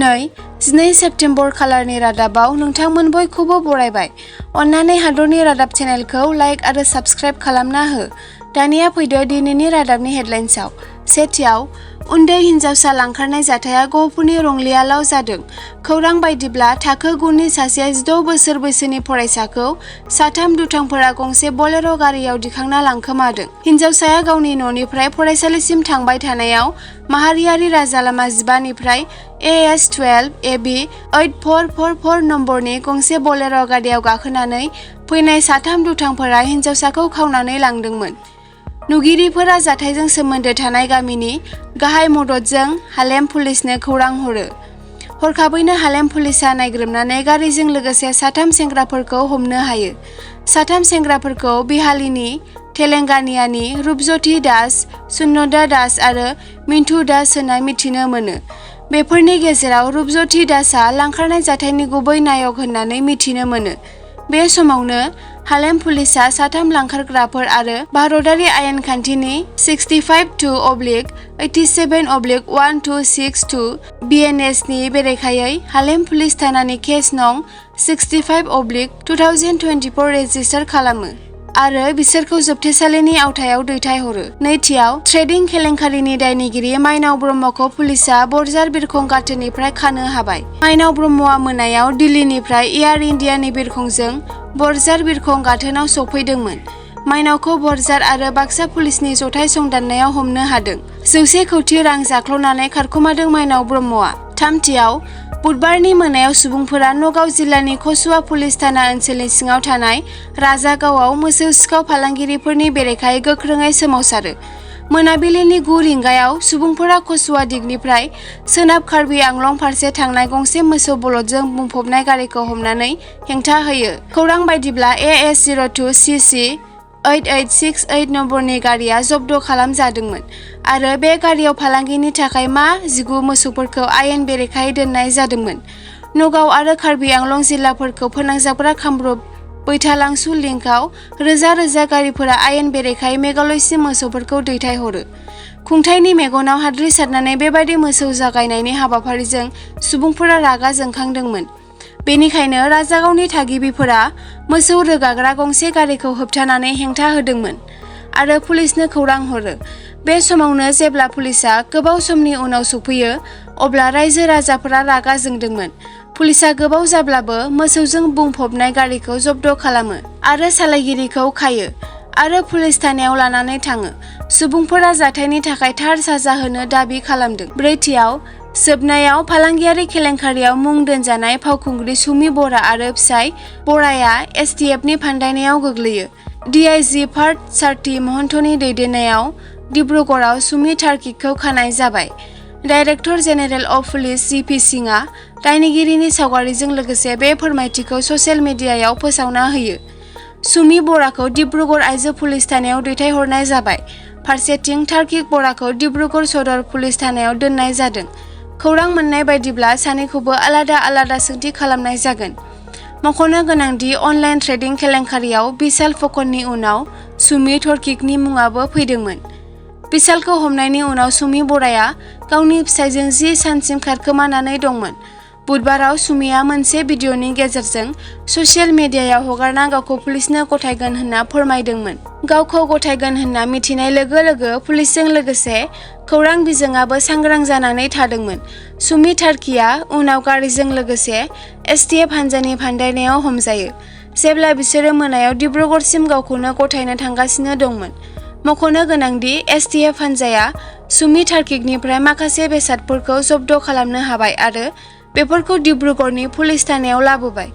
दिनै 12 सेप्तेम्बर खालारनि रादाबाव नोंथांमोन बयखौबो बरायबाय। अन्नानै हादरनि रादाब चेनेलखौ लाइक आरो साबस्क्राइब खालामना हो। दानिया फैदो दिनैनि रादाबनि हेडलाइन्सआव। सेथियाव, उन्दै हिन्जावसा लांखारनाय जाथाया गहपुरनि रंलियालाव जादों। खौरां बायदिब्ला थाखो 9नि सासे 16 बोसोर बैसोनि फरायसाखौ साथाम दुथांफोरा गंसे बलेर' गारियाव दिखांना लांखोमादों। हिन्जावसाया गावनि न'निफ्राय फरायसालिसिम थांबाय थानायाव माहारियारि राजा लामा 15 निफ्राय AS12 AB 8444 नम्बरनि गंसे बलेर' गारियाव गाखोनानै फैनाय साथाम दुथांफोरा हिन्जावसाखौ खावनानै लांदोंमोन। नुगिरिफोरा जाथायजों सोमोन्दो थानाय गामिनि गाहाय मददजों हालेम पुलिसनो खौरां हरो। हरखाबैनो हालेम पुलिसा नायग्रोमनानै गारिजों लोगोसे साथाम सेंग्राफोरखौ हमनो हायो। साथाम सेंग्राफोरखौ बिहालिनि, तेलेंगानियानि रुपज्योति दास, सुन्नदा दास आरो मिन्टु दास होनना मिथिनो मोनो। बेफोरनि गेजेराव रुपज्योति दासआ लांखारनाय जाथायनि गुबै नायक होननानै मिथिनो मोनो। बे समावनो हालेम पुलिसा साथाम लांखारग्राफोर आरो भारतारि आयेन खान्थिनि 65/87/1262 BNS नि बेरेखायै हालेम पुलिस थानानि केस नं 65/2024 रेजिस्टार खालामो आरो बिसोरखौ जोबथेसालिनि आवथायाव दैथायहरो। नैथियाव, ट्रेडिं केलेंकारिनि दायनिगिरि माइनाव ब्रह्मखौ पुलिसा बरझार बिरखं गाथोननिफ्राय खानो हाबाय। माइनाव ब्रह्मआ मोनायाव दिल्लीनिफ्राय एयार इन्डियानि बिरखंजों बरझार बिरखं गाथोनाव सौफैदोंमोन। माइनावखौ बरझार आरो बाक्सा पुलिसनि जथाय संदाननायाव हमनो हादों। 100 कौटि रां जाख्ल'नानै खारखोमादों माइनाव ब्रह्मआ। थामथियाव, बुधबारनि मोनायाव सुबुंफोरा नगाव जिल्लानि कसुवा पुलिस थाना ओनसोलनि सिङाव थानाय राजागावआव मोसौ सिखाव फालांगिरिफोरनि बेरेखायै गोख्रोङै सोमावसारो। मोनाबिलिनि 9 रिंगायाव सुबुंफोरा कसुवा दिगनिफ्राय सोनाब कार्बि आंलं फारसे थांनाय गंसे मोसौ बलदजों बुंफबनाय गारिखौ हमनानै हेंथा होयो। खौरां बायदिब्ला AS02CC 8868 नम्बरनि गारिया जब्द खालामजादोंमोन आरो बे गारियाव फालांगिनि थाखाय मा 19 मोसौफोरखौ आयेन बेरेखायै दोननाय जादोंमोन। नगाव आरो कार्बि आंलं जिल्लाफोरखौ फोनांजाबग्रा कामरुप बैथालांसु लिंकआव रोजा रोजा गारिफोरा आयेन बेरेखायै मेघालयसिम मोसौफोरखौ दैथायहरो। खुंथायनि मेगनाव हाद्रि सारनानै बेबादि मोसौ जागायनायनि हाबाफारिजों सुबुंफोरा रागा जोंखांदोंमोन। बेनिखायनो राजागावनि थागिबिफोरा मोसौ रोगाग्रा गंसे गारिखौ होबथानानै हेंथा होदोंमोन आरो पुलिसनो खौरां हरो। बे समावनो जेब्ला पुलिसा गोबाव समनि उनाव सफैयो, अब्ला रायजो राजाफोरा रागा जोंदोंमोन। पुलिसा गोबाव जाब्लाबो मोसौजों बुंफबनाय गारिखौ जब्द खालामो आरो सालायगिरिखौ खायो आरो पुलिस थानायाव लानानै थाङो। सुबुंफोरा जाथायनि थाखाय थार साजा होनो दाबि खालामदों। ब्रैथियाव, जोबनायाव फालांगियारि केलेंकारियाव मुं दोनजानाय फावखुंग्रि सुमि बरा आरो फिसाय बराया STFनि फान्दायनायाव गोग्लैयो। DIG पार्थ सारथि महन्तनि दैदेननायाव डिब्रुगड़आव सुमि तार्किकखौ खानाय जाबाय। Director general of police GP सिंहआ दायनिगिरिनि सावगारिजों लोगोसे बे फोरमायथिखौ ससियेल मिडियायाव फोसावना होयो। सुमि बराखौ डिब्रुगड़ आइजो पुलिस थानायाव दैथायहरनाय जाबाय। फारसेथिं तार्किक बराखौ डिब्रुगड़ सदर पुलिस थानायाव दोननाय जादों। खौरां मोननाय बायदिब्ला सानैखौबो आलादा आलादा सोंथि खालामनाय जागोन। मख'नो गोनांदि अनलाइन ट्रेडिं केलेंकारियाव बिशाल फुकननि उनाव सुमि तार्किकनि मुङाबो फैदोंमोन। बिशालखौ हमनायनि उनाव सुमि बराया गावनि फिसायजों 10 सानसिम खारखोमानानै दंमोन। बुधबाराव सुमिया मोनसे भिडिअनि गेजेरजों ससियेल मिडियायाव हगारना गावखौ पुलिसनो गथायगोन होनना फोरमायदोंमोन। गावखौ गथायगोन होनना मिथिनाय लोगो लोगो पुलिसजों लोगोसे खौरां बिजोङाबो सांग्रां जानानै थादोंमोन। सुमि तार्किकआ उनाव गारिजों लोगोसे STF हान्जानि फान्दायनायाव हमजायो, जेब्ला बिसोरो मोनायाव डिब्रुगड़सिम गावखौनो गथायनो थांगासिनो दंमोन। मख'नो गोनांदि STF हान्जाया सुमि तार्किकनिफ्राय माखासे बेसादफोरखौ जब्द खालामनो हाबाय आरो बेफोरखौ डिब्रुगड़नि पुलिस थानायाव लाबोबाय।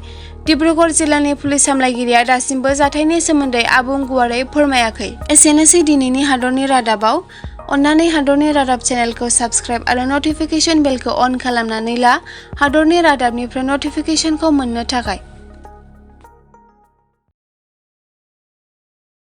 डिब्रुगड़ जिल्लानि पुलिस सामलायगिरिया दासिमबो जाथायनि सोमोन्दै आबुं गुवारै फोरमायाखै। एसेनोसै दिनैनि हादरनि रादाबाव। अन्नानै हादरनि रादाब चेनेलखौ साबस्क्राइब आरो नटिफिकेशन बेलखौ अन खालामनानै ला हादरनि रादाबनिफ्राय नटिफिकेशनखौ मोननो थाखाय।